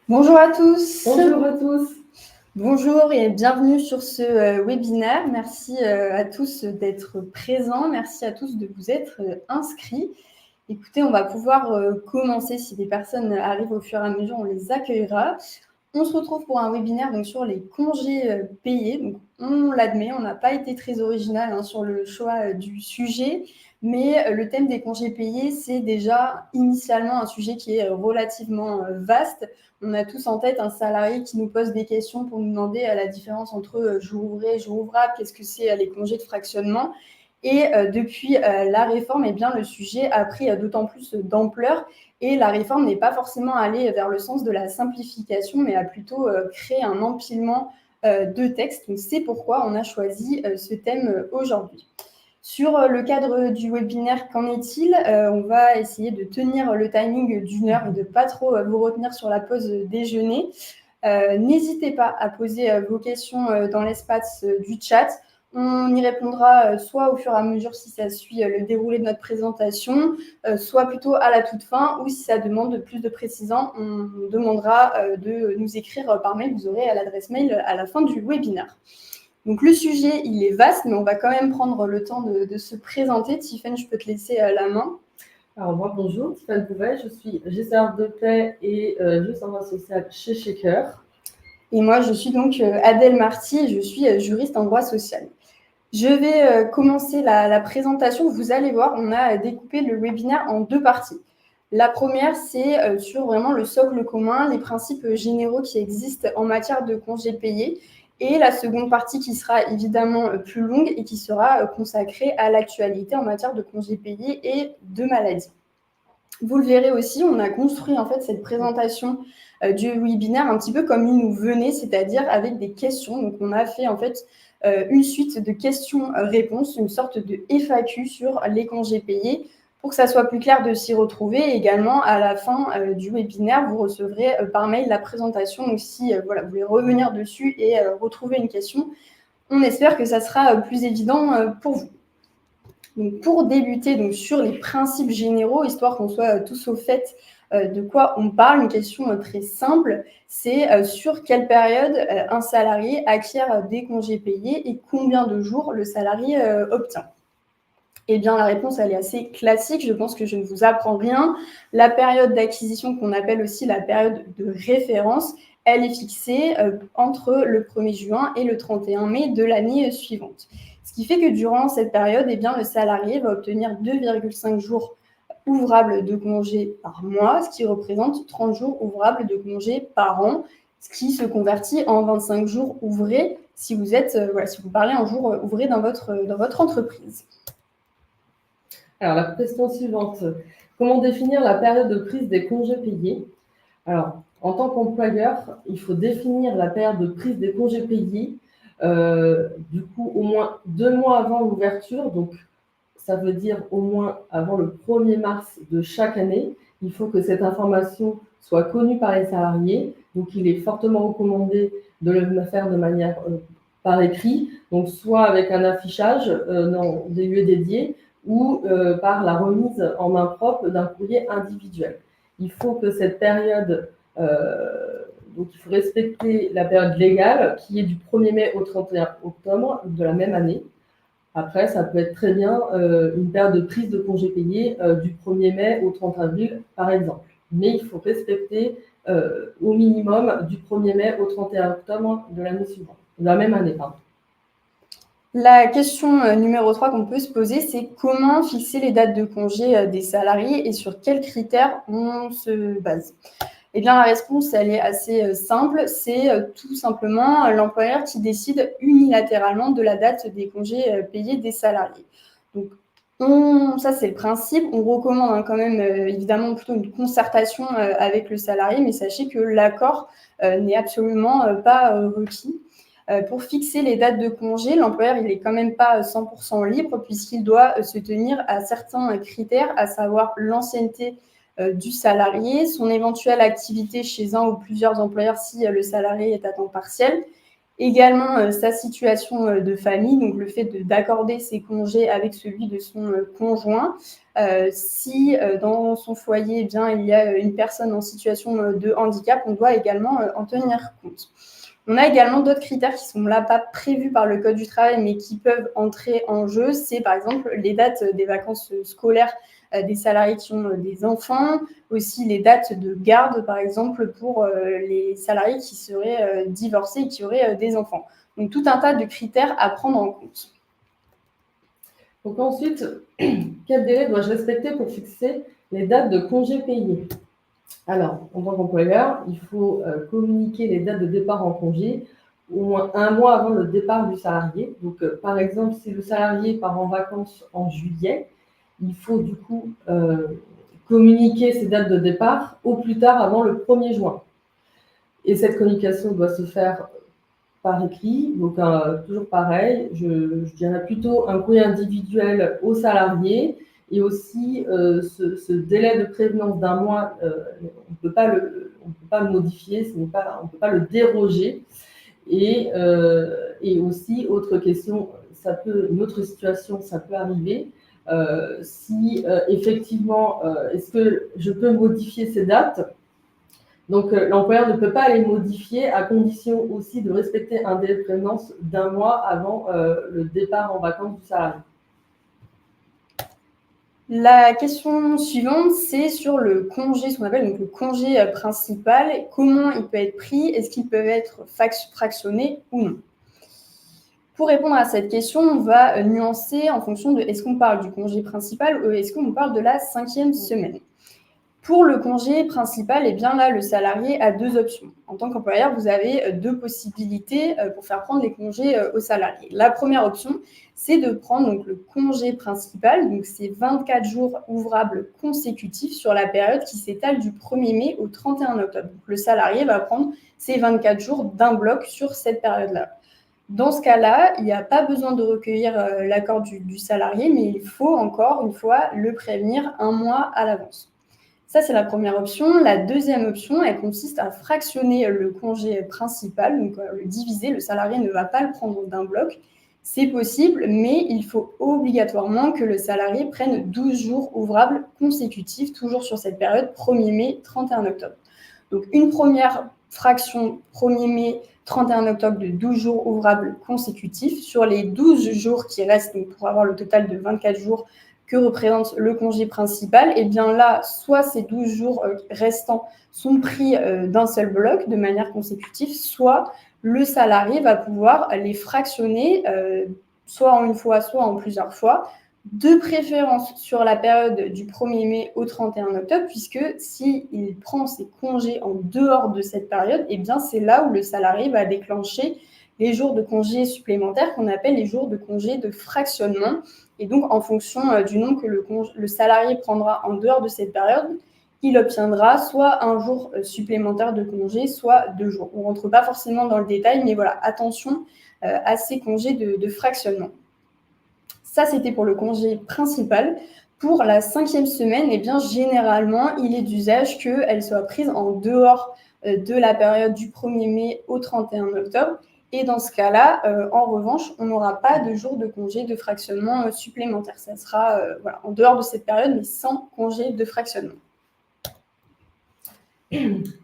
Bonjour à tous. Bonjour à tous. Bonjour et bienvenue sur ce webinaire. Merci à tous d'être présents. Merci à tous de vous être inscrits. Écoutez, on va pouvoir commencer. Si des personnes arrivent au fur et à mesure, on les accueillera. On se retrouve pour un webinaire donc, sur les congés payés. Donc, on l'admet, on n'a pas été très original sur le choix du sujet, mais le thème des congés payés, c'est déjà initialement un sujet qui est relativement vaste. On a tous en tête un salarié qui nous pose des questions pour nous demander la différence entre jour ouvré et jour ouvrable, qu'est-ce que c'est les congés de fractionnement. Et depuis la réforme, eh bien, le sujet a pris d'autant plus d'ampleur. Et la réforme n'est pas forcément allée vers le sens de la simplification, mais a plutôt créé un empilement de textes. Donc, c'est pourquoi on a choisi ce thème aujourd'hui. Sur le cadre du webinaire, qu'en est-il? On va essayer de tenir le timing d'une heure et de ne pas trop vous retenir sur la pause déjeuner. N'hésitez pas à poser vos questions dans l'espace du chat. On y répondra soit au fur et à mesure si ça suit le déroulé de notre présentation, soit plutôt à la toute fin, ou si ça demande plus de précision, on demandera de nous écrire par mail. Vous aurez l'adresse mail à la fin du webinaire. Donc le sujet, il est vaste, mais on va quand même prendre le temps de se présenter. Tiffany, je peux te laisser la main. Alors moi, bonjour, Tiffany Bouvet, je suis gestionnaire de paie et juriste en droit social chez Shaker. Et moi, je suis donc Adèle Marty et je suis juriste en droit social. Je vais commencer la présentation. Vous allez voir, on a découpé le webinaire en deux parties. La première, c'est sur vraiment le socle commun, les principes généraux qui existent en matière de congés payés. Et la seconde partie qui sera évidemment plus longue et qui sera consacrée à l'actualité en matière de congés payés et de maladies. Vous le verrez aussi, on a construit en fait cette présentation du webinaire un petit peu comme il nous venait, c'est-à-dire avec des questions. Donc on a fait en fait une suite de questions-réponses, une sorte de FAQ sur les congés payés pour que ça soit plus clair de s'y retrouver. Et également, à la fin du webinaire, vous recevrez par mail la présentation. Donc si voilà, vous voulez revenir dessus et retrouver une question, on espère que ça sera plus évident pour vous. Donc, pour débuter donc, sur les principes généraux, histoire qu'on soit tous au fait de quoi on parle, une question très simple, c'est sur quelle période un salarié acquiert des congés payés et combien de jours le salarié obtient. Eh bien, la réponse, elle est assez classique. Je pense que je ne vous apprends rien. La période d'acquisition, qu'on appelle aussi la période de référence, elle est fixée entre le 1er juin et le 31 mai de l'année suivante. Ce qui fait que durant cette période, eh bien, le salarié va obtenir 2,5 jours ouvrables de congés par mois, ce qui représente 30 jours ouvrables de congés par an, ce qui se convertit en 25 jours ouvrés si vous parlez en jours ouvrés dans votre entreprise. Alors, la question suivante. Comment définir la période de prise des congés payés? Alors, en tant qu'employeur, il faut définir la période de prise des congés payés, du coup, au moins 2 mois avant l'ouverture. Donc, ça veut dire au moins avant le 1er mars de chaque année. Il faut que cette information soit connue par les salariés. Donc, il est fortement recommandé de le faire de manière par écrit, donc soit avec un affichage dans des lieux dédiés, ou par la remise en main propre d'un courrier individuel. Il faut que cette période, donc il faut respecter la période légale qui est du 1er mai au 31 octobre de la même année. Après, ça peut être très bien une période de prise de congés payés du 1er mai au 30 avril, par exemple. Mais il faut respecter au minimum du 1er mai au 31 octobre de l'année suivante, de la même année, pardon. La question numéro 3 qu'on peut se poser, c'est comment fixer les dates de congé des salariés et sur quels critères on se base? Eh bien, la réponse, elle est assez simple. C'est tout simplement l'employeur qui décide unilatéralement de la date des congés payés des salariés. Donc, ça, c'est le principe. On recommande quand même, évidemment, plutôt une concertation avec le salarié, mais sachez que l'accord n'est absolument pas requis. Pour fixer les dates de congé, l'employeur, il n'est quand même pas 100% libre puisqu'il doit se tenir à certains critères, à savoir l'ancienneté du salarié, son éventuelle activité chez un ou plusieurs employeurs si le salarié est à temps partiel, Également, sa situation de famille, donc le fait d'accorder ses congés avec celui de son conjoint. Si dans son foyer, eh bien, il y a une personne en situation de handicap, on doit également en tenir compte. On a également d'autres critères qui sont là pas prévus par le Code du travail, mais qui peuvent entrer en jeu. C'est par exemple les dates des vacances scolaires des salariés qui ont des enfants, aussi les dates de garde, par exemple, pour les salariés qui seraient divorcés et qui auraient des enfants. Donc, tout un tas de critères à prendre en compte. Donc ensuite, quel délai dois-je respecter pour fixer les dates de congés payés? Alors, en tant qu'employeur, il faut communiquer les dates de départ en congé au moins un mois avant le départ du salarié. Donc, par exemple, si le salarié part en vacances en juillet, il faut du coup communiquer ces dates de départ au plus tard avant le 1er juin. Et cette communication doit se faire par écrit, donc toujours pareil, je dirais plutôt un courrier individuel au salarié et aussi ce délai de prévenance d'un mois, on ne peut pas le modifier, on ne peut pas le déroger. Et aussi, autre question, une autre situation, ça peut arriver, si effectivement, est-ce que je peux modifier ces dates? Donc, l'employeur ne peut pas les modifier à condition aussi de respecter un délai de prévenance d'un mois avant le départ en vacances du salarié. La question suivante, c'est sur le congé, ce qu'on appelle donc le congé principal. Comment il peut être pris? Est-ce qu'il peut être fractionné ou non? Pour répondre à cette question, on va nuancer en fonction de est-ce qu'on parle du congé principal ou est-ce qu'on parle de la 5e semaine. Pour le congé principal, eh bien là, le salarié a deux options. En tant qu'employeur, vous avez deux possibilités pour faire prendre les congés aux salariés. La première option, c'est de prendre donc, le congé principal, donc c'est 24 jours ouvrables consécutifs sur la période qui s'étale du 1er mai au 31 octobre. Donc, le salarié va prendre ces 24 jours d'un bloc sur cette période-là. Dans ce cas-là, il n'y a pas besoin de recueillir l'accord du salarié, mais il faut encore une fois le prévenir un mois à l'avance. Ça, c'est la première option. La deuxième option, elle consiste à fractionner le congé principal, donc le diviser. Le salarié ne va pas le prendre d'un bloc. C'est possible, mais il faut obligatoirement que le salarié prenne 12 jours ouvrables consécutifs, toujours sur cette période 1er mai, 31 octobre. Donc, une première fraction 1er mai, 31 octobre de 12 jours ouvrables consécutifs. Sur les 12 jours qui restent, donc pour avoir le total de 24 jours que représente le congé principal, et bien là, soit ces 12 jours restants sont pris d'un seul bloc de manière consécutive, soit le salarié va pouvoir les fractionner, soit en une fois, soit en plusieurs fois, de préférence sur la période du 1er mai au 31 octobre, puisque s'il prend ses congés en dehors de cette période, et bien c'est là où le salarié va déclencher les jours de congés supplémentaires qu'on appelle les jours de congés de fractionnement. Et donc, en fonction du nombre que le salarié prendra en dehors de cette période, il obtiendra soit un jour supplémentaire de congé, soit 2 jours. On ne rentre pas forcément dans le détail, mais voilà, attention à ces congés de fractionnement. Ça, c'était pour le congé principal. Pour la 5e semaine, eh bien, généralement, il est d'usage qu'elle soit prise en dehors de la période du 1er mai au 31 octobre. Et dans ce cas-là, en revanche, on n'aura pas de jours de congé de fractionnement supplémentaire. Ça sera en dehors de cette période, mais sans congé de fractionnement.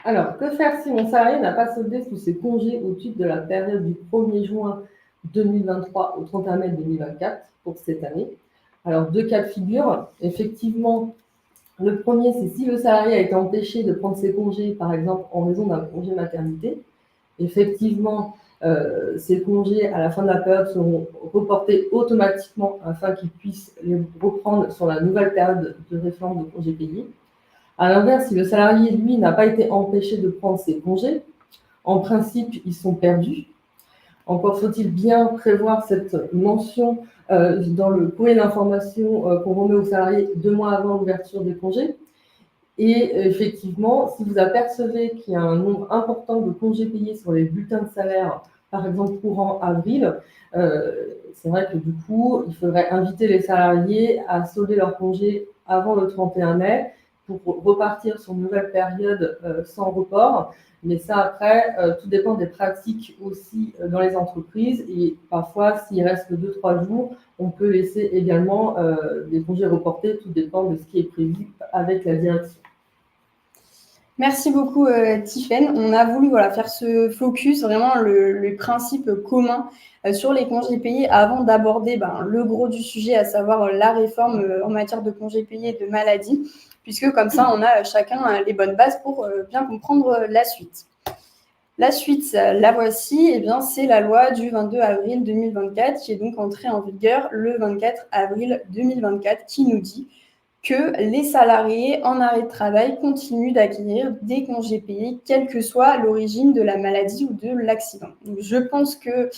Alors, que faire si mon salarié n'a pas soldé sous ses congés au titre de la période du 1er juin 2023 au 31 mai 2024 pour cette année? Alors, deux cas de figure. Effectivement, le premier, c'est si le salarié a été empêché de prendre ses congés, par exemple, en raison d'un congé maternité. Effectivement, ces congés, à la fin de la période, seront reportés automatiquement afin qu'ils puissent les reprendre sur la nouvelle période de réforme de congés payés. À l'inverse, si le salarié, lui, n'a pas été empêché de prendre ses congés, en principe, ils sont perdus. Encore faut-il bien prévoir cette mention dans le courrier d'information qu'on remet aux salariés 2 mois avant l'ouverture des congés. Et effectivement, si vous apercevez qu'il y a un nombre important de congés payés sur les bulletins de salaire, par exemple courant avril, c'est vrai que du coup, il faudrait inviter les salariés à solder leurs congés avant le 31 mai pour repartir sur une nouvelle période sans report. Mais ça, après, tout dépend des pratiques aussi dans les entreprises. Et parfois, s'il reste 2-3 jours, on peut laisser également des congés reportés. Tout dépend de ce qui est prévu avec la direction. Merci beaucoup, Tiffaine. On a voulu faire ce focus, vraiment le principe commun sur les congés payés avant d'aborder le gros du sujet, à savoir la réforme en matière de congés payés et de maladie, puisque comme ça, on a chacun les bonnes bases pour bien comprendre la suite. La suite, la voici, c'est la loi du 22 avril 2024 qui est donc entrée en vigueur le 24 avril 2024 qui nous dit que les salariés en arrêt de travail continuent d'acquérir des congés payés, quelle que soit l'origine de la maladie ou de l'accident. Donc, je pense que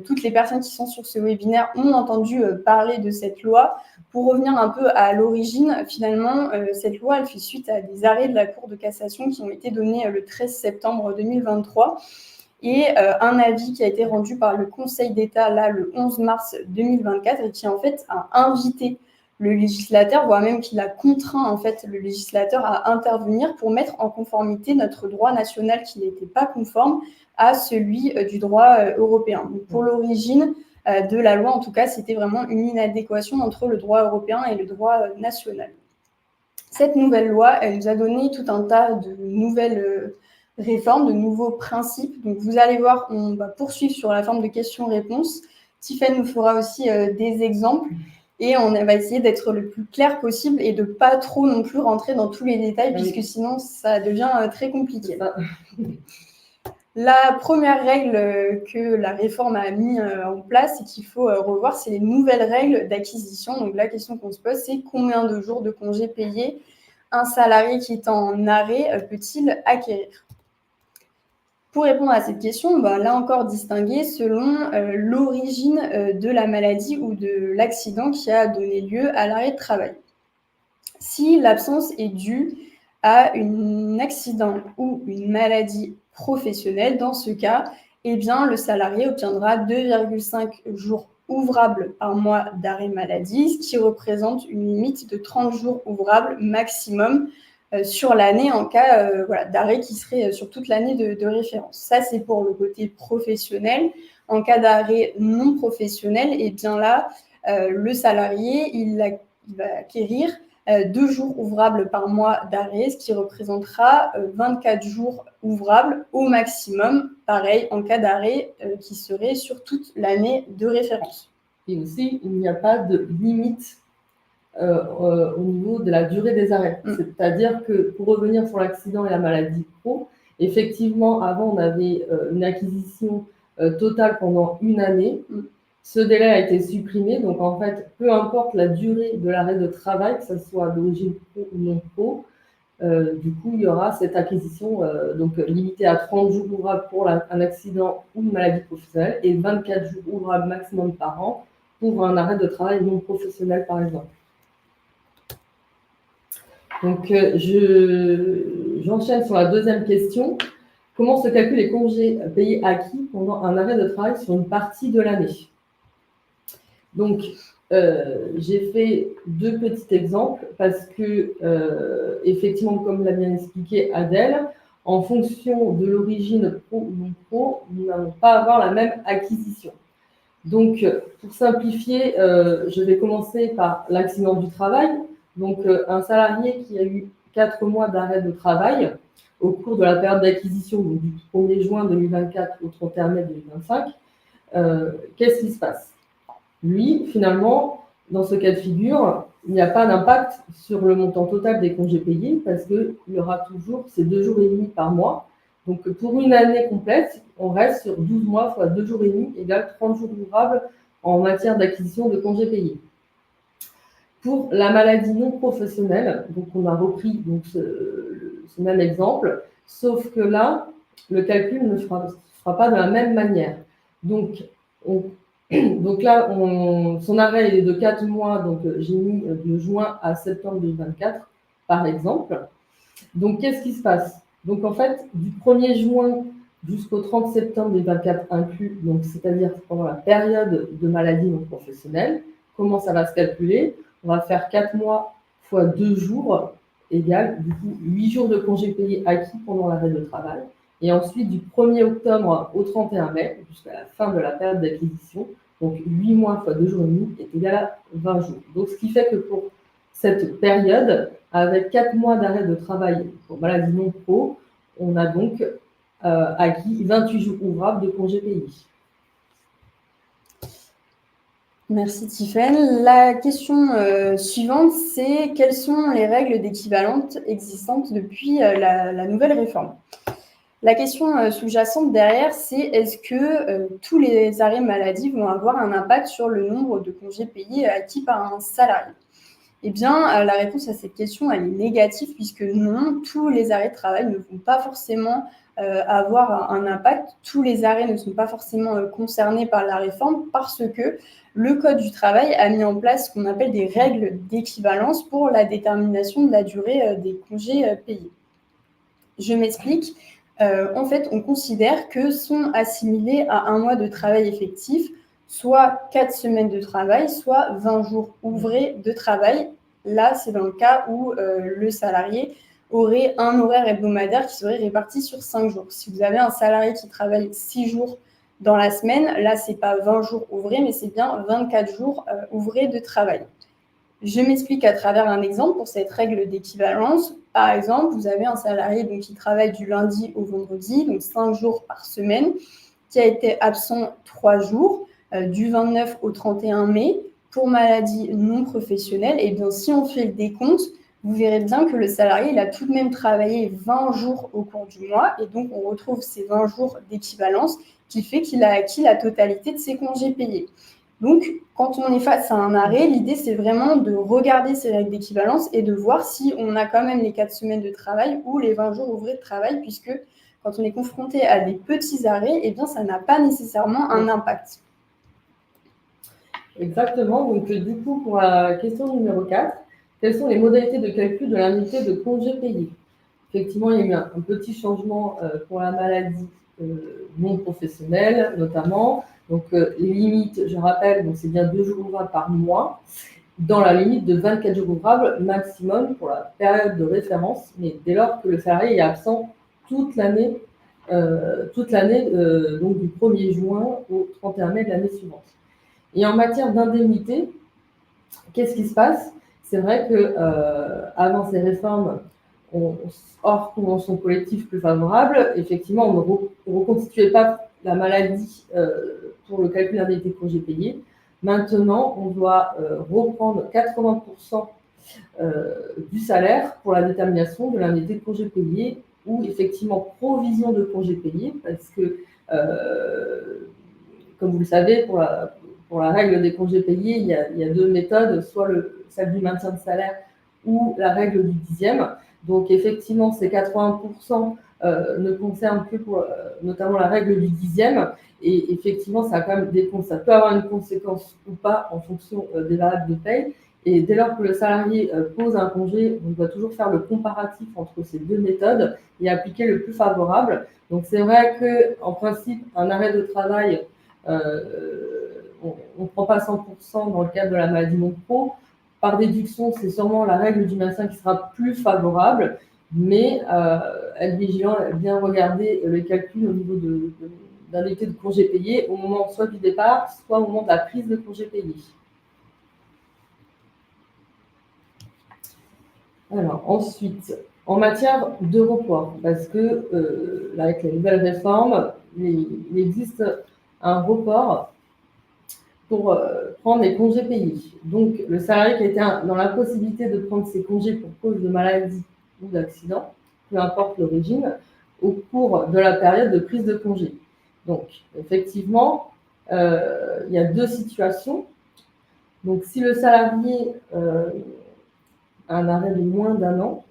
toutes les personnes qui sont sur ce webinaire ont entendu parler de cette loi. Pour revenir un peu à l'origine, finalement, cette loi, elle fait suite à des arrêts de la Cour de cassation qui ont été donnés le 13 septembre 2023 et un avis qui a été rendu par le Conseil d'État là, le 11 mars 2024 et qui en fait a invité le législateur, voire même qu'il a contraint en fait le législateur à intervenir pour mettre en conformité notre droit national qui n'était pas conforme à celui du droit européen. Donc, pour l'origine de la loi, en tout cas, c'était vraiment une inadéquation entre le droit européen et le droit national. Cette nouvelle loi, elle nous a donné tout un tas de nouvelles réformes, de nouveaux principes. Donc, vous allez voir, on va poursuivre sur la forme de questions-réponses. Tiffaine nous fera aussi des exemples. Et on va essayer d'être le plus clair possible et de ne pas trop non plus rentrer dans tous les détails, puisque sinon, ça devient très compliqué. La première règle que la réforme a mis en place et qu'il faut revoir, c'est les nouvelles règles d'acquisition. Donc, la question qu'on se pose, c'est combien de jours de congés payés un salarié qui est en arrêt peut-il acquérir ? Pour répondre à cette question, là encore distinguer selon l'origine de la maladie ou de l'accident qui a donné lieu à l'arrêt de travail. Si l'absence est due à un accident ou une maladie professionnelle, dans ce cas, le salarié obtiendra 2,5 jours ouvrables par mois d'arrêt maladie, ce qui représente une limite de 30 jours ouvrables maximum sur l'année en cas d'arrêt qui serait sur toute l'année de référence. Ça, c'est pour le côté professionnel. En cas d'arrêt non professionnel, le salarié, il va acquérir 2 jours ouvrables par mois d'arrêt, ce qui représentera 24 jours ouvrables au maximum, pareil, en cas d'arrêt qui serait sur toute l'année de référence. Et aussi, il n'y a pas de limite au niveau de la durée des arrêts. C'est-à-dire que pour revenir sur l'accident et la maladie pro, effectivement, avant, on avait une acquisition totale pendant une année. Ce délai a été supprimé, donc en fait, peu importe la durée de l'arrêt de travail, que ce soit d'origine pro ou non pro, du coup, il y aura cette acquisition limitée à 30 jours ouvrables pour un accident ou une maladie professionnelle et 24 jours ouvrables maximum par an pour un arrêt de travail non professionnel, par exemple. Donc, j'enchaîne sur la deuxième question. Comment se calculent les congés payés acquis pendant un arrêt de travail sur une partie de l'année ? Donc, j'ai fait 2 petits exemples parce que, effectivement, comme l'a bien expliqué Adèle, en fonction de l'origine pro ou non pro, nous n'allons pas avoir la même acquisition. Donc, pour simplifier, je vais commencer par l'accident du travail. Donc, un salarié qui a eu 4 mois d'arrêt de travail au cours de la période d'acquisition, donc du 1er juin 2024 au 31 mai 2025, qu'est-ce qui se passe ? Lui, finalement, dans ce cas de figure, il n'y a pas d'impact sur le montant total des congés payés parce qu'il y aura toujours ces 2 jours et demi par mois. Donc, pour une année complète, on reste sur 12 mois fois 2 jours et demi égale 30 jours ouvrables en matière d'acquisition de congés payés. Pour la maladie non professionnelle, donc on a repris ce même exemple, sauf que là, le calcul ne se fera pas de la même manière. Donc là, son arrêt est de 4 mois, donc j'ai mis de juin à septembre 2024, par exemple. Donc, qu'est-ce qui se passe ? Donc, en fait, du 1er juin jusqu'au 30 septembre 2024 inclus, donc c'est-à-dire pendant la période de maladie non professionnelle, comment ça va se calculer ? On va faire 4 mois fois 2 jours égale du coup 8 jours de congés payés acquis pendant l'arrêt de travail. Et ensuite, du 1er octobre au 31 mai, jusqu'à la fin de la période d'acquisition, donc 8 mois fois 2 jours et demi est égal à 20 jours. Donc, ce qui fait que pour cette période, avec 4 mois d'arrêt de travail pour maladie non pro, on a donc acquis 28 jours ouvrables de congés payés. Merci Tiffaine. La question suivante, c'est quelles sont les règles d'équivalence existantes depuis la nouvelle réforme? La question sous-jacente derrière, c'est est-ce que tous les arrêts maladie vont avoir un impact sur le nombre de congés payés acquis par un salarié? Eh bien, la réponse à cette question, elle est négative puisque non, tous les arrêts de travail ne vont pas forcément avoir un impact. Tous les arrêts ne sont pas forcément concernés par la réforme parce que le Code du travail a mis en place ce qu'on appelle des règles d'équivalence pour la détermination de la durée des congés payés. Je m'explique. En fait, on considère que sont assimilés à un mois de travail effectif soit 4 semaines de travail, soit 20 jours ouvrés de travail. Là, c'est dans le cas où le salarié aurait un horaire hebdomadaire qui serait réparti sur 5 jours. Si vous avez un salarié qui travaille 6 jours dans la semaine, là, ce n'est pas 20 jours ouvrés, mais c'est bien 24 jours ouvrés de travail. Je m'explique à travers un exemple pour cette règle d'équivalence. Par exemple, vous avez un salarié donc, qui travaille du lundi au vendredi, donc 5 jours par semaine, qui a été absent 3 jours, du 29 au 31 mai, pour maladie non professionnelle. Et bien, si on fait le décompte, vous verrez bien que le salarié il a tout de même travaillé 20 jours au cours du mois. Et donc, on retrouve ces 20 jours d'équivalence qui fait qu'il a acquis la totalité de ses congés payés. Donc, quand on est face à un arrêt, l'idée, c'est vraiment de regarder ces règles d'équivalence et de voir si on a quand même les 4 semaines de travail ou les 20 jours ouvrés de travail, puisque quand on est confronté à des petits arrêts, eh bien, ça n'a pas nécessairement un impact. Exactement. Donc, du coup, pour la question numéro 4, quelles sont les modalités de calcul de l'indemnité de congé payé? Effectivement, il y a eu un petit changement pour la maladie non professionnelle, notamment. Donc, les limites, je rappelle, c'est bien 2 jours ouvrables par mois, dans la limite de 24 jours ouvrables maximum pour la période de référence, mais dès lors que le salarié est absent toute l'année, donc du 1er juin au 31 mai de l'année suivante. Et en matière d'indemnité, qu'est-ce qui se passe? C'est vrai que avant ces réformes, hors convention collective plus favorable, effectivement, on ne reconstituait pas la maladie pour le calcul d'indemnité de congé payé. Maintenant, on doit reprendre 80% du salaire pour la détermination de l'indemnité de congé payé ou effectivement provision de congé payé, parce que, comme vous le savez, pour la règle des congés payés, il y a 2 méthodes, soit celle du maintien de salaire ou la règle du 10e. Donc, effectivement, ces 80% ne concernent que pour notamment la règle du 10e. Et effectivement, ça peut avoir une conséquence ou pas en fonction des variables de paye. Et dès lors que le salarié pose un congé, on doit toujours faire le comparatif entre ces 2 méthodes et appliquer le plus favorable. Donc, c'est vrai qu'en principe, un arrêt de travail, on ne prend pas 100% dans le cadre de la maladie non pro. Par déduction, c'est sûrement la règle du maintien qui sera plus favorable, mais être vigilant, bien regarder les calculs au niveau d'indemnité de congé payé au moment soit du départ, soit au moment de la prise de congé payé. Alors, ensuite, en matière de report, parce que avec la nouvelle réforme, il existe un report pour prendre les congés payés. Donc, le salarié qui était dans la possibilité de prendre ses congés pour cause de maladie ou d'accident, peu importe l'origine, au cours de la période de prise de congé. Donc, effectivement, il y a 2 situations. Donc, si le salarié a un arrêt de moins d'1 an,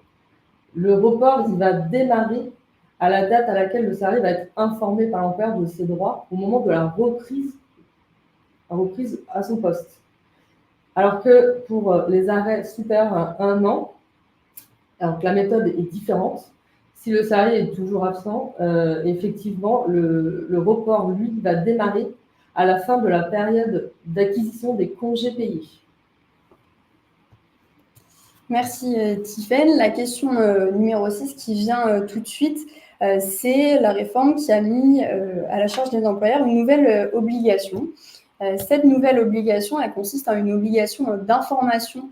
le report il va démarrer à la date à laquelle le salarié va être informé par l'employeur de ses droits au moment de la reprise à son poste. Alors que pour les arrêts supérieurs à 1 an, alors que la méthode est différente. Si le salarié est toujours absent, effectivement, le report, lui, va démarrer à la fin de la période d'acquisition des congés payés. Merci Tiffaine. La question numéro 6 qui vient tout de suite, c'est la réforme qui a mis à la charge des employeurs une nouvelle obligation. Cette nouvelle obligation, elle consiste en une obligation d'information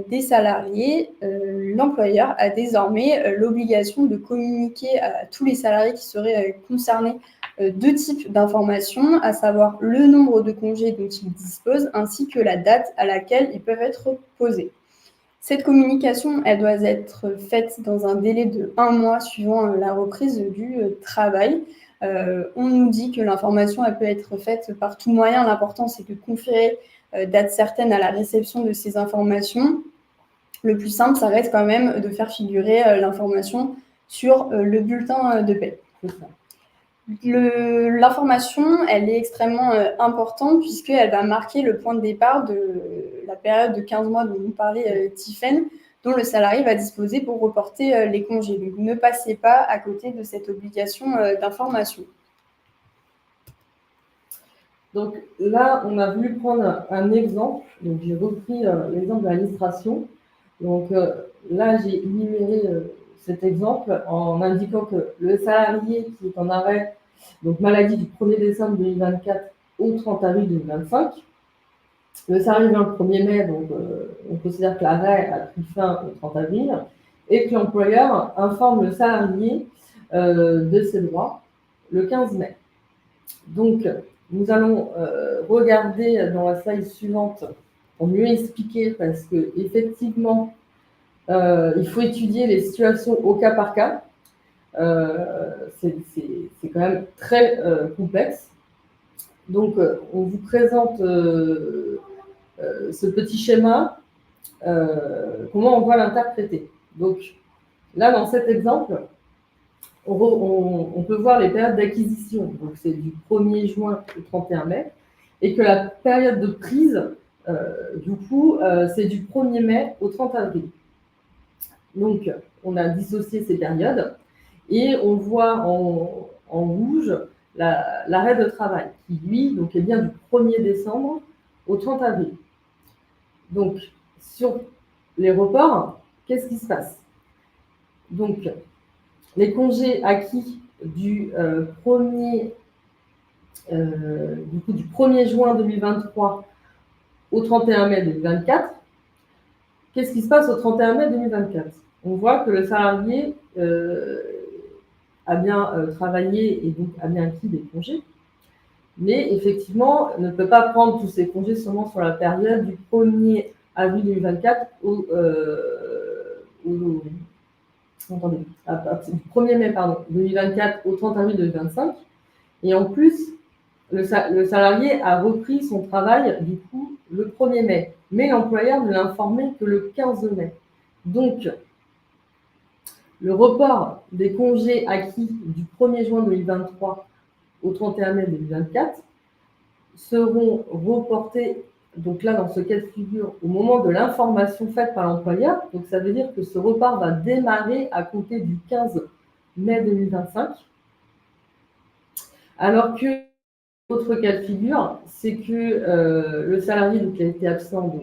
des salariés. L'employeur a désormais l'obligation de communiquer à tous les salariés qui seraient concernés deux types d'informations, à savoir le nombre de congés dont ils disposent ainsi que la date à laquelle ils peuvent être posés. Cette communication, elle doit être faite dans un délai de 1 mois suivant la reprise du travail. On nous dit que l'information, elle peut être faite par tout moyen. L'important, c'est de conférer date certaine à la réception de ces informations. Le plus simple, ça reste quand même de faire figurer l'information sur le bulletin de paie. L'information, elle est extrêmement importante puisqu'elle va marquer le point de départ de la période de 15 mois dont nous parlait Tiffaine, dont le salarié va disposer pour reporter les congés. Donc, ne passez pas à côté de cette obligation d'information. Donc là, on a voulu prendre un exemple. Donc j'ai repris l'exemple de l'administration. Donc là, j'ai énuméré cet exemple en indiquant que le salarié qui est en arrêt, donc maladie du 1er décembre 2024 au 30 avril 2025, le salarié vient le 1er mai, donc on considère que l'arrêt a pris fin au 30 avril, et que l'employeur informe le salarié de ses droits le 15 mai. Donc, nous allons regarder dans la slide suivante pour mieux expliquer, parce que effectivement, il faut étudier les situations au cas par cas. C'est quand même très complexe. Donc, on vous présente ce petit schéma, comment on va l'interpréter. Donc, là, dans cet exemple, on peut voir les périodes d'acquisition, donc c'est du 1er juin au 31 mai, et que la période de prise, du coup, c'est du 1er mai au 30 avril. Donc, on a dissocié ces périodes, et on voit en rouge l'arrêt de travail, qui lui donc, est bien du 1er décembre au 30 avril. Donc, sur les reports, qu'est-ce qui se passe? Donc, les congés acquis du 1er juin 2023 au 31 mai 2024, qu'est-ce qui se passe au 31 mai 2024? On voit que le salarié a bien travaillé et donc a bien acquis des congés, mais effectivement ne peut pas prendre tous ces congés seulement sur la période du 1er avril 2024 du 1er mai 2024 au 30 avril 2025. Et en plus, le salarié a repris son travail du coup le 1er mai, mais l'employeur ne l'a informé que le 15 mai. Donc, le report des congés acquis du 1er juin 2023 au 31 mai 2024 seront reportés, donc là, dans ce cas de figure, au moment de l'information faite par l'employeur. Donc, ça veut dire que ce report va démarrer à compter du 15 mai 2025. Alors que l'autre cas de figure, c'est que le salarié qui a été absent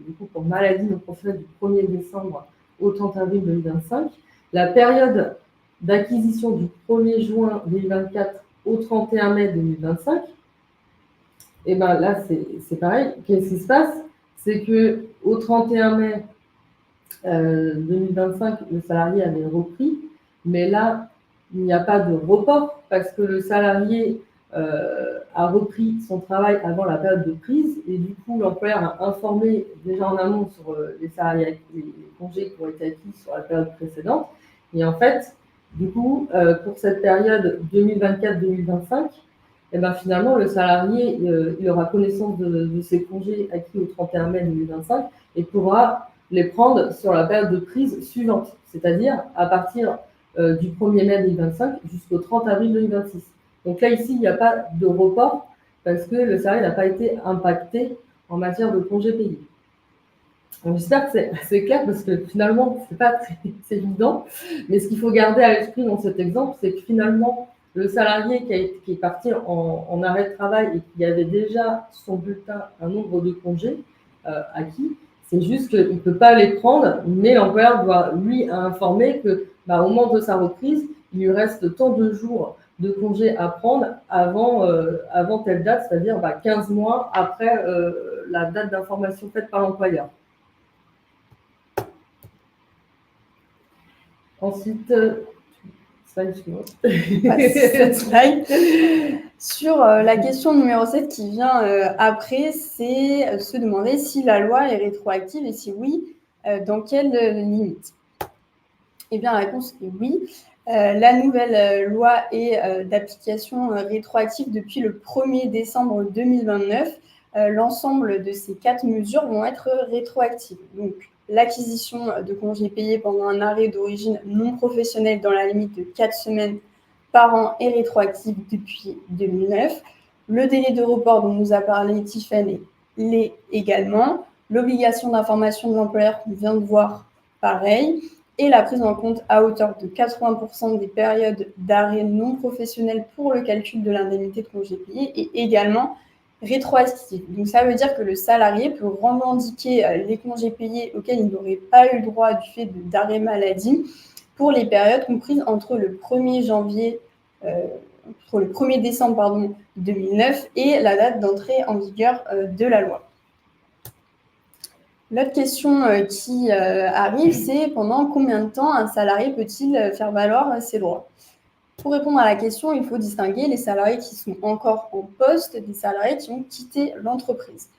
du coup, pour maladie non professionnelle du 1er décembre au 30 avril 2025, la période d'acquisition du 1er juin 2024 au 31 mai 2025, et bien là, c'est pareil. Qu'est-ce qui se passe? C'est qu'au 31 mai 2025, le salarié avait repris, mais là, il n'y a pas de report parce que le salarié a repris son travail avant la période de prise et du coup, l'employeur a informé déjà en amont sur les salariés, les congés qui ont été acquis sur la période précédente. Et en fait, du coup, pour cette période 2024-2025, et ben finalement, le salarié, il aura connaissance de ses congés acquis au 31 mai 2025 et pourra les prendre sur la période de prise suivante, c'est-à-dire à partir du 1er mai 2025 jusqu'au 30 avril 2026. Donc là, ici, il n'y a pas de report parce que le salarié n'a pas été impacté en matière de congés payés. J'espère que c'est clair parce que finalement, ce n'est pas très évident. Mais ce qu'il faut garder à l'esprit dans cet exemple, c'est que finalement, le salarié qui est parti en arrêt de travail et qui avait déjà son bulletin, un nombre de congés acquis, C'est juste qu'il ne peut pas les prendre, mais l'employeur doit lui informer que au moment de sa reprise, il lui reste tant de jours de congé à prendre avant telle date, c'est-à-dire 15 mois après la date d'information faite par l'employeur. Ensuite, slide suivante. Cette slide. Sur la question numéro 7 qui vient après, c'est se demander si la loi est rétroactive et si oui, dans quelle limite. Eh bien, la réponse est oui. La nouvelle loi est d'application rétroactive depuis le 1er décembre 2029. L'ensemble de ces 4 mesures vont être rétroactives. Donc, l'acquisition de congés payés pendant un arrêt d'origine non professionnelle dans la limite de 4 semaines par an est rétroactive depuis 2009. Le délai de report dont nous a parlé Tiffany l'est également. L'obligation d'information de l'employeur qu'on vient de voir, pareil. Et la prise en compte à hauteur de 80% des périodes d'arrêt non professionnel pour le calcul de l'indemnité de congé payé est également rétroactive. Donc, ça veut dire que le salarié peut revendiquer les congés payés auxquels il n'aurait pas eu le droit du fait d'arrêt maladie pour les périodes comprises entre le 1er décembre 2009 et la date d'entrée en vigueur de la loi. L'autre question qui arrive, c'est pendant combien de temps un salarié peut-il faire valoir ses droits? Pour répondre à la question, il faut distinguer les salariés qui sont encore en poste des salariés qui ont quitté l'entreprise.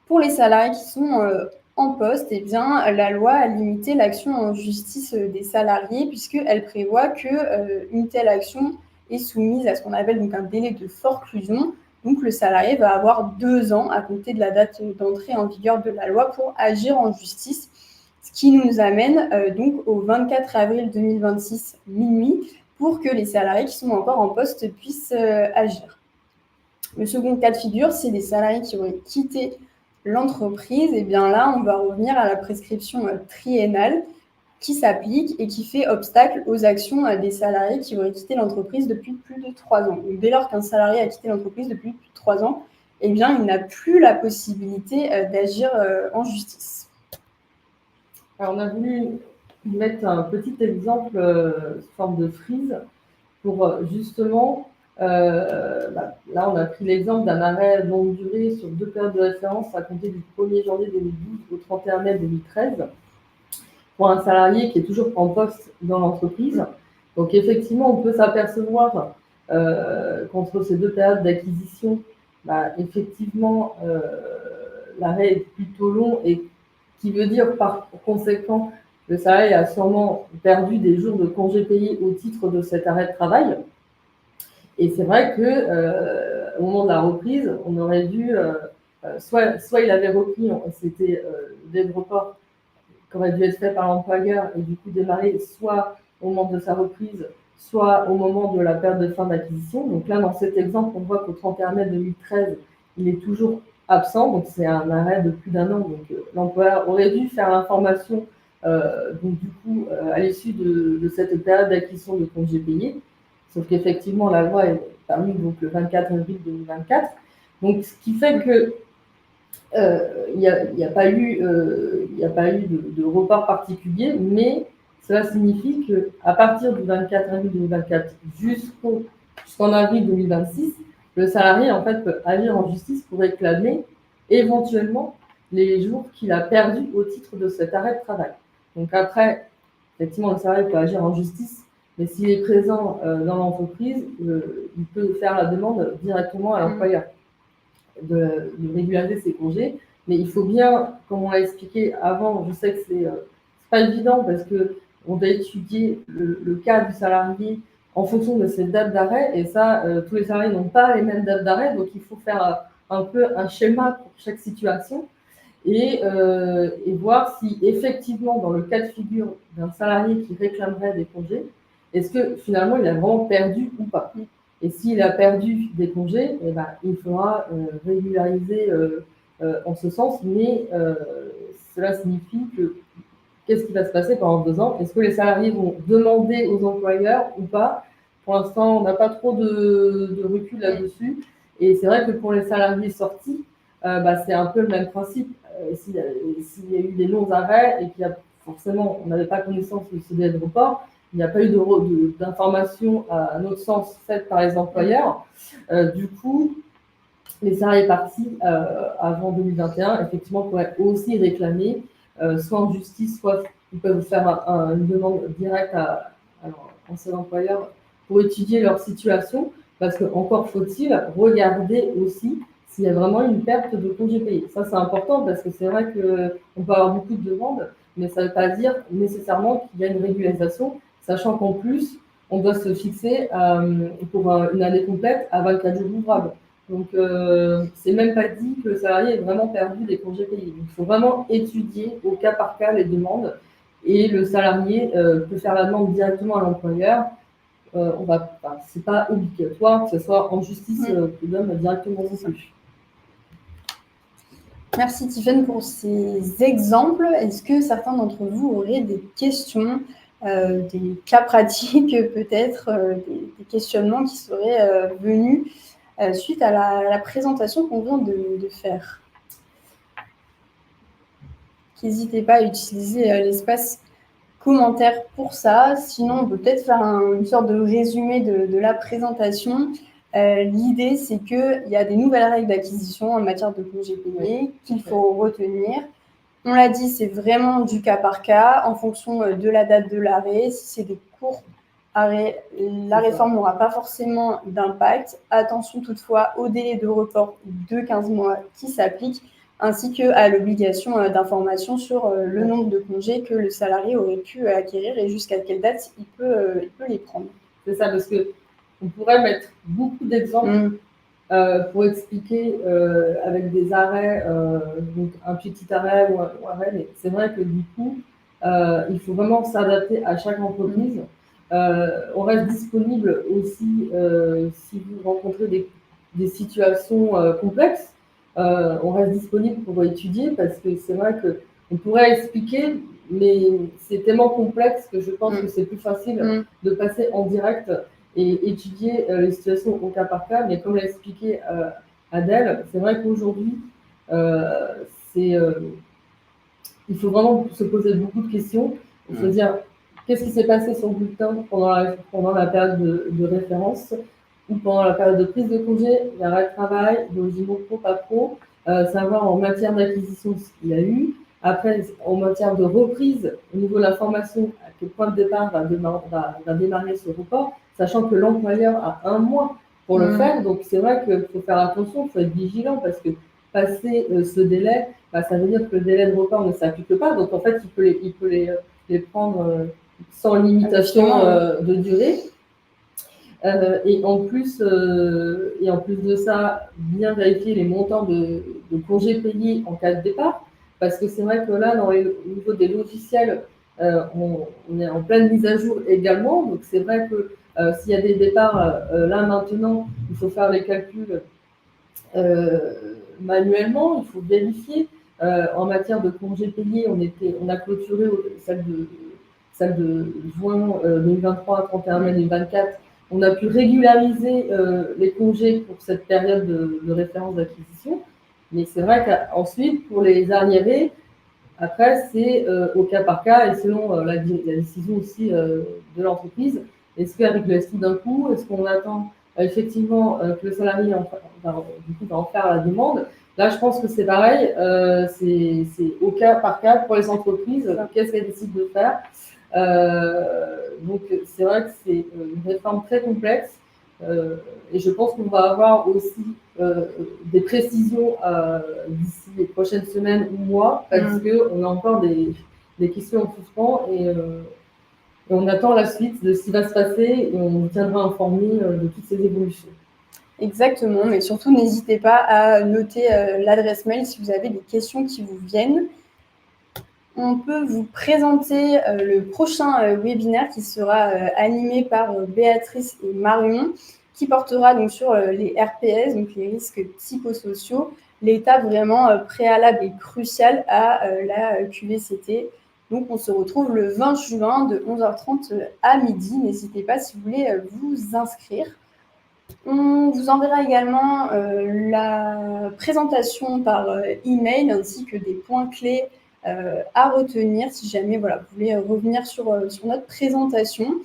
Pour les salariés qui sont en poste, eh bien, la loi a limité l'action en justice des salariés puisqu'elle prévoit qu'une telle action est soumise à ce qu'on appelle donc un délai de forclusion. Donc, le salarié va avoir 2 ans à compter de la date d'entrée en vigueur de la loi pour agir en justice, ce qui nous amène donc au 24 avril 2026 minuit pour que les salariés qui sont encore en poste puissent agir. Le second cas de figure, c'est les salariés qui auraient quitté l'entreprise. Et bien là, on va revenir à la prescription triennale qui s'applique et qui fait obstacle aux actions des salariés qui auraient quitté l'entreprise depuis plus de 3 ans. Donc, dès lors qu'un salarié a quitté l'entreprise depuis plus de 3 ans, eh bien, il n'a plus la possibilité d'agir en justice. Alors, on a voulu mettre un petit exemple sous forme de frise pour justement, là, on a pris l'exemple d'un arrêt longue durée sur 2 périodes de référence à compter du 1er janvier 2012 au 31 mai 2013. Pour un salarié qui est toujours en poste dans l'entreprise. Donc, effectivement, on peut s'apercevoir qu'entre ces 2 périodes d'acquisition, effectivement, l'arrêt est plutôt long et qui veut dire par conséquent, le salarié a sûrement perdu des jours de congés payés au titre de cet arrêt de travail. Et c'est vrai qu'au moment de la reprise, on aurait dû, soit il avait repris, c'était des reports qui aurait dû être fait par l'employeur et du coup démarrer soit au moment de sa reprise, soit au moment de la période de fin d'acquisition. Donc là, dans cet exemple, on voit qu'au 31 mai 2013, il est toujours absent, donc c'est un arrêt de plus d'1 an. Donc l'employeur aurait dû faire l'information donc du coup à l'issue de cette période d'acquisition de congés payés. Sauf qu'effectivement, la loi est parue donc le 24 avril 2024. Donc ce qui fait que il n'y a pas eu de report particulier, mais cela signifie qu'à partir du 24 avril 2024 jusqu'en avril 2026, le salarié en fait peut agir en justice pour réclamer éventuellement les jours qu'il a perdus au titre de cet arrêt de travail. Donc après, effectivement, le salarié peut agir en justice, mais s'il est présent dans l'entreprise, il peut faire la demande directement à l'employeur de régulariser ses congés. Mais il faut bien, comme on l'a expliqué avant, je sais que c'est pas évident parce qu'on doit étudier le cas du salarié en fonction de ses dates d'arrêt. Et ça, tous les salariés n'ont pas les mêmes dates d'arrêt. Donc, il faut faire un peu un schéma pour chaque situation et voir si effectivement, dans le cas de figure d'un salarié qui réclamerait des congés, est-ce que finalement, il a vraiment perdu ou pas. Et s'il a perdu des congés, eh ben, il faudra régulariser en ce sens, mais cela signifie que qu'est-ce qui va se passer pendant 2 ans? Est-ce que les salariés vont demander aux employeurs ou pas? Pour l'instant, on n'a pas trop de recul là-dessus. Et c'est vrai que pour les salariés sortis, c'est un peu le même principe. s'il y a eu des longs arrêts et qu'il y a forcément, on n'avait pas connaissance de ce délai de report, il n'y a pas eu d'information, à notre sens, faite par les employeurs. Du coup, les salariés partis avant 2021, effectivement, pourraient aussi réclamer, soit en justice, soit ils peuvent faire une demande directe à leur ancien employeur pour étudier leur situation, parce que encore faut-il regarder aussi s'il y a vraiment une perte de congés payés. Ça, c'est important parce que c'est vrai qu'on peut avoir beaucoup de demandes, mais ça ne veut pas dire nécessairement qu'il y a une régularisation, sachant qu'en plus, on doit se fixer pour une année complète à 24 jours ouvrables. Donc, c'est même pas dit que le salarié ait vraiment perdu des congés payés. Donc, il faut vraiment étudier au cas par cas les demandes et le salarié peut faire la demande directement à l'employeur. C'est pas obligatoire que ce soit en justice que donne directement non plus. Merci Tiffaine pour ces exemples. Est-ce que certains d'entre vous auraient des questions, des cas pratiques peut-être, des questionnements qui seraient venus suite à la présentation qu'on vient de faire? N'hésitez pas à utiliser l'espace commentaire pour ça. Sinon, on peut peut-être faire une sorte de résumé de la présentation. L'idée, c'est qu'il y a des nouvelles règles d'acquisition en matière de congés payés qu'il faut retenir. On l'a dit, c'est vraiment du cas par cas, en fonction de la date de l'arrêt. Si c'est des courts arrêts, la réforme n'aura pas forcément d'impact. Attention toutefois au délai de report de 15 mois qui s'applique, ainsi qu'à l'obligation d'information sur le nombre de congés que le salarié aurait pu acquérir et jusqu'à quelle date il peut les prendre. C'est ça, parce qu'on pourrait mettre beaucoup d'exemples pour expliquer avec des arrêts, donc un petit arrêt ou un arrêt, mais c'est vrai que du coup, il faut vraiment s'adapter à chaque entreprise. On reste disponible aussi si vous rencontrez des situations complexes. On reste disponible pour étudier parce que c'est vrai qu'on pourrait expliquer, mais c'est tellement complexe que je pense que c'est plus facile de passer en direct et étudier les situations au cas par cas. Mais comme l'a expliqué Adèle, c'est vrai qu'aujourd'hui, il faut vraiment se poser beaucoup de questions. Il faut dire qu'est-ce qui s'est passé sur le bulletin pendant la période de référence ou pendant la période de prise de congé, l'arrêt de travail, logement pro, pas pro, savoir en matière d'acquisition ce qu'il y a eu. Après, en matière de reprise, au niveau de la formation, à quel point de départ va démarrer ce report, sachant que l'employeur a 1 mois pour le faire. Donc, c'est vrai qu'il faut faire attention, il faut être vigilant parce que passer ce délai, ça veut dire que le délai de report ne s'applique pas. Donc, en fait, il peut les prendre sans limitation de durée. Et en plus de ça, bien vérifier les montants de congés payés en cas de départ, parce que c'est vrai que là, au niveau des logiciels, on est en pleine mise à jour également. Donc c'est vrai que s'il y a des départs là maintenant, il faut faire les calculs manuellement, il faut vérifier. En matière de congés payés, on a clôturé celle de juin 2023 à 31 mai 2024. On a pu régulariser les congés pour cette période de référence d'acquisition. Mais c'est vrai qu'ensuite, pour les arriérés, après, c'est au cas par cas et selon la décision aussi de l'entreprise. Est-ce qu'elle régularise tout d'un coup? Est-ce qu'on attend effectivement que le salarié va en faire la demande? Là, je pense que c'est pareil. C'est au cas par cas pour les entreprises. Qu'est-ce qu'elles décident de faire? Donc, c'est vrai que c'est une réforme très complexe et je pense qu'on va avoir aussi des précisions d'ici les prochaines semaines ou mois parce qu'on a encore des questions en suspens et on attend la suite de ce qui va se passer et on vous tiendra informé de toutes ces évolutions. Exactement, mais surtout n'hésitez pas à noter l'adresse mail si vous avez des questions qui vous viennent. On peut vous présenter le prochain webinaire qui sera animé par Béatrice et Marion, qui portera donc sur les RPS, donc les risques psychosociaux, l'étape vraiment préalable et cruciale à la QVCT. Donc, on se retrouve le 20 juin de 11h30 à midi. N'hésitez pas si vous voulez vous inscrire. On vous enverra également la présentation par email ainsi que des points clés à retenir si jamais voilà, vous voulez revenir sur notre présentation.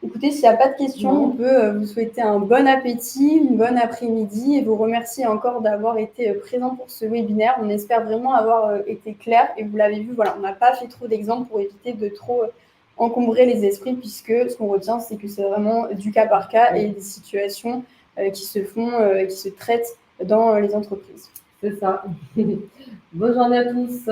Écoutez, s'il n'y a pas de questions, on peut vous souhaiter un bon appétit, une bonne après-midi et vous remercier encore d'avoir été présent pour ce webinaire. On espère vraiment avoir été clair et vous l'avez vu, voilà, on n'a pas fait trop d'exemples pour éviter de trop encombrer les esprits puisque ce qu'on retient, c'est que c'est vraiment du cas par cas et des situations qui se font, qui se traitent dans les entreprises. C'est ça. Bonne journée à tous.